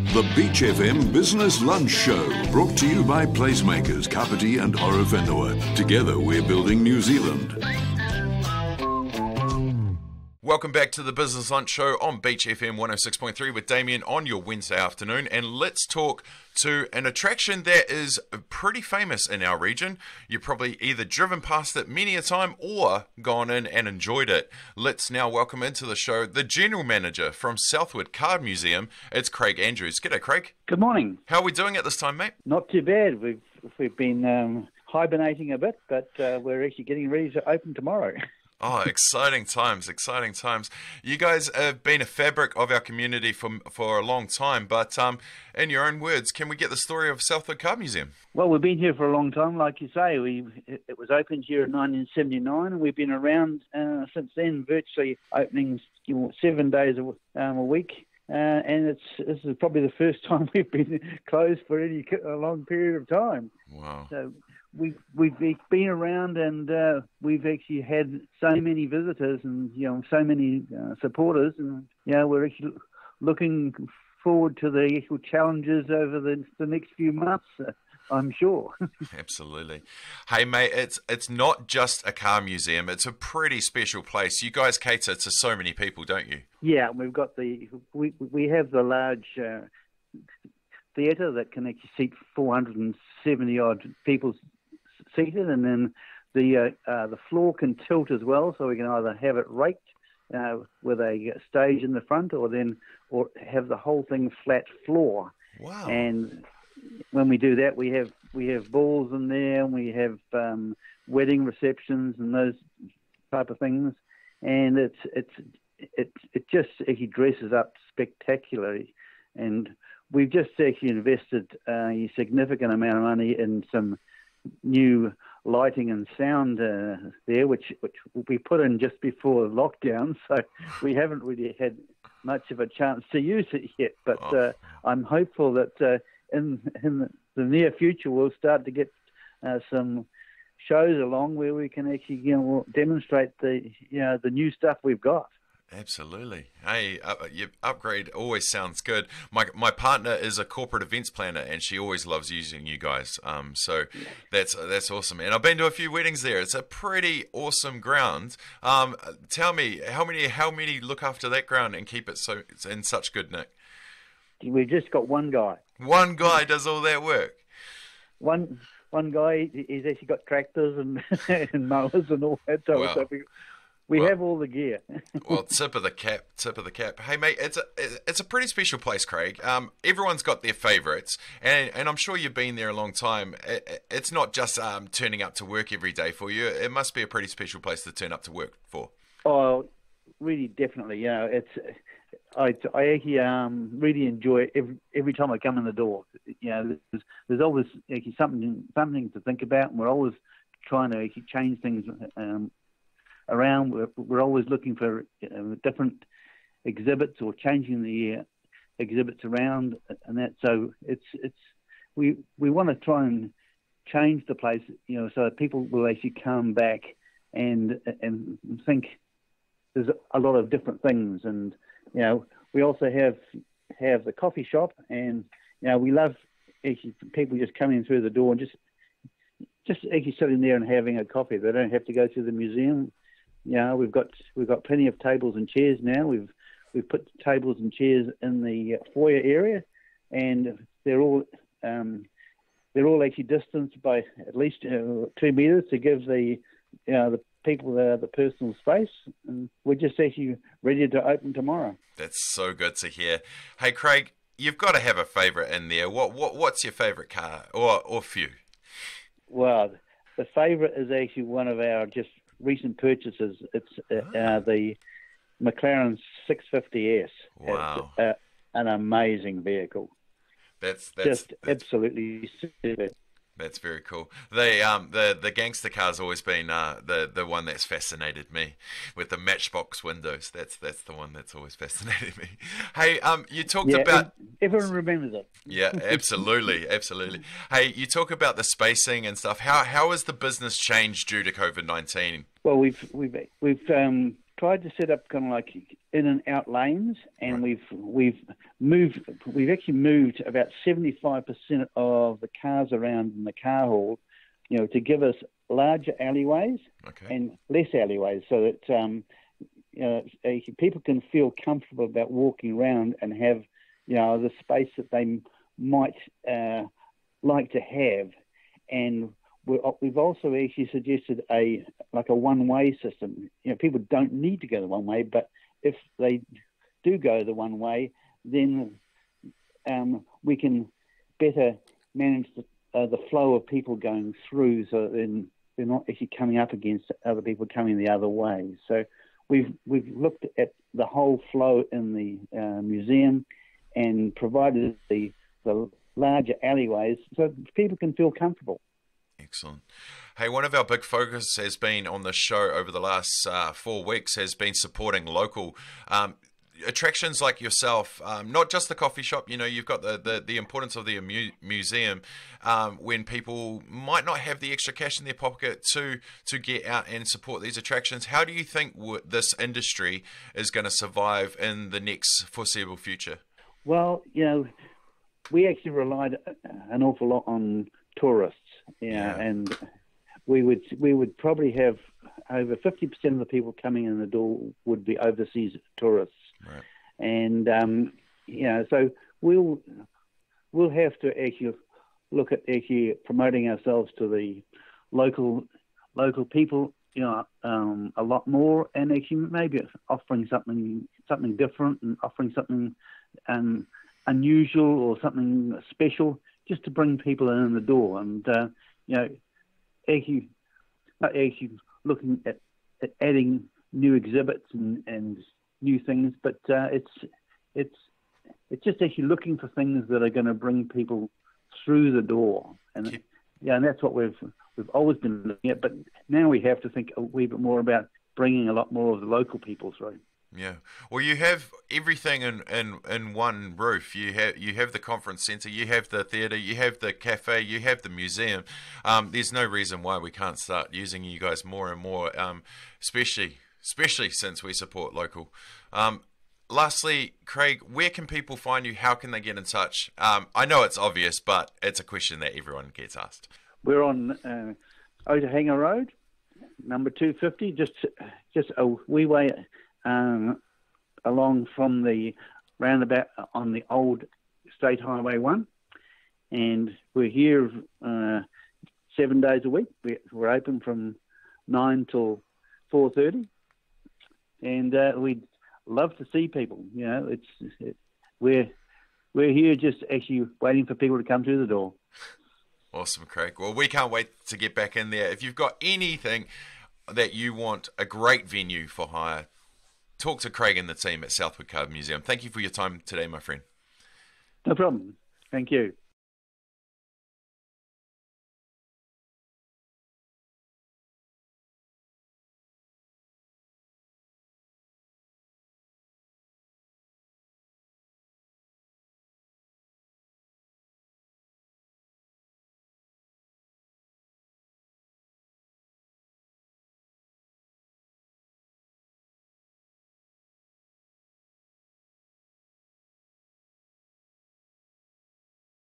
The Beach FM Business Lunch Show, brought to you by PlaceMakers Kapiti Horowhenua. Together we're building New Zealand. Welcome back to the Business Lunch Show on Beach FM 106.3 with Damian on your Wednesday afternoon, and let's talk to an attraction that is pretty famous in our region. You've probably either driven past it many a time or gone in and enjoyed it. Let's now welcome into the show the General Manager from Southward Car Museum. It's Craig Andrews. G'day, Craig. Good morning. How are we doing at this time, mate? Not too bad. We've been hibernating a bit, but we're actually getting ready to open tomorrow. Oh, exciting times, exciting times. You guys have been a fabric of our community for a long time, but in your own words, can we get the story of Southward Car Museum? Well, we've been here for a long time, like you say. It was opened here in 1979, and we've been around since then, virtually opening 7 days a week. And this is probably the first time we've been closed for a long period of time. Wow. So we've been around, and we've actually had so many visitors and so many supporters, and we're actually looking forward to the actual challenges over the next few months. I'm sure. Absolutely. Hey, mate, it's not just a car museum. It's a pretty special place. You guys cater to so many people, don't you? Yeah, we've got we have the large theatre that can actually seat 470 odd people seated, and then the floor can tilt as well, so we can either have it raked with a stage in the front, or have the whole thing flat floor. Wow. And when we do that, we have balls in there, and we have wedding receptions and those type of things, and it just actually dresses up spectacularly. And we've just actually invested a significant amount of money in some new lighting and sound there, which we put in just before lockdown, so we haven't really had much of a chance to use it yet. But I'm hopeful that in the near future we'll start to get some shows along where we can actually demonstrate the new stuff we've got. Absolutely. Hey, your upgrade always sounds good. My partner is a corporate events planner, and she always loves using you guys. So that's awesome. And I've been to a few weddings there. It's a pretty awesome ground. Tell me, how many look after that ground and keep it so it's in such good nick? We've just got one guy. One guy does all that work. One guy. He's actually got tractors and and mowers and all that. So wow. We have all the gear. Well, tip of the cap. Hey, mate, it's a pretty special place, Craig. Everyone's got their favourites, and I'm sure you've been there a long time. It's not just turning up to work every day for you. It must be a pretty special place to turn up to work for. Oh, really, definitely. I actually really enjoy every time I come in the door. There's always actually something to think about, and we're always trying to actually change things around. We're always looking for different exhibits or changing the exhibits around, and that. So we want to try and change the place, so that people will actually come back and think there's a lot of different things. And we also have the coffee shop, and we love actually people just coming through the door and just actually sitting there and having a coffee. They don't have to go to the museum. We've got plenty of tables and chairs now. We've put tables and chairs in the foyer area, and they're all actually distanced by at least 2 meters to give the people the personal space. And we're just actually ready to open tomorrow. That's so good to hear. Hey, Craig, you've got to have a favourite in there. What's your favourite car or few? Well, the favourite is actually one of our just recent purchases. It's the McLaren 650S. Wow. It's an amazing vehicle. That's absolutely superb. That's very cool. The gangster car's always been the one that's fascinated me, with the matchbox windows. That's the one that's always fascinated me. Hey, you talked about everyone remembers it. Yeah, absolutely. Hey, you talk about the spacing and stuff. How has the business changed due to COVID-19? Well, we've tried to set up kind of like in and out lanes, and we've actually moved about 75% of the cars around in the car hall, to give us larger alleyways and less alleyways, so that people can feel comfortable about walking around and have the space that they might like to have. And we've also actually suggested a one-way system. People don't need to go the one way, but if they do go the one way, then we can better manage the flow of people going through, so that they're not actually coming up against other people coming the other way. So we've looked at the whole flow in the museum and provided the larger alleyways so people can feel comfortable. Excellent. Hey, one of our big focus has been on the show over the last 4 weeks has been supporting local attractions like yourself, not just the coffee shop. You've got the importance of the museum when people might not have the extra cash in their pocket to get out and support these attractions. How do you think this industry is going to survive in the next foreseeable future? Well, we actually relied an awful lot on tourists, and we would probably have over 50% of the people coming in the door would be overseas tourists. Right. And so we'll have to actually look at actually promoting ourselves to the local people, a lot more, and actually maybe offering something different and offering something unusual or something special, just to bring people in the door. And actually looking at adding new exhibits and new things, but it's just actually looking for things that are going to bring people through the door, and and that's what we've always been looking at. But now we have to think a wee bit more about bringing a lot more of the local people through. Yeah, well, you have everything in one roof. You have the conference centre, you have the theatre, you have the cafe, you have the museum. There's no reason why we can't start using you guys more and more, especially since we support local. Lastly, Craig, where can people find you? How can they get in touch? I know it's obvious, but it's a question that everyone gets asked. We're on Otahango Road, number 250, just a wee way along from the roundabout on the old State Highway 1. And we're here 7 days a week. We're open from 9 till 4:30. And we'd love to see people. We're here just actually waiting for people to come through the door. Awesome, Craig. Well, we can't wait to get back in there. If you've got anything that you want a great venue for hire, talk to Craig and the team at Southward Car Museum. Thank you for your time today, my friend. No problem. Thank you.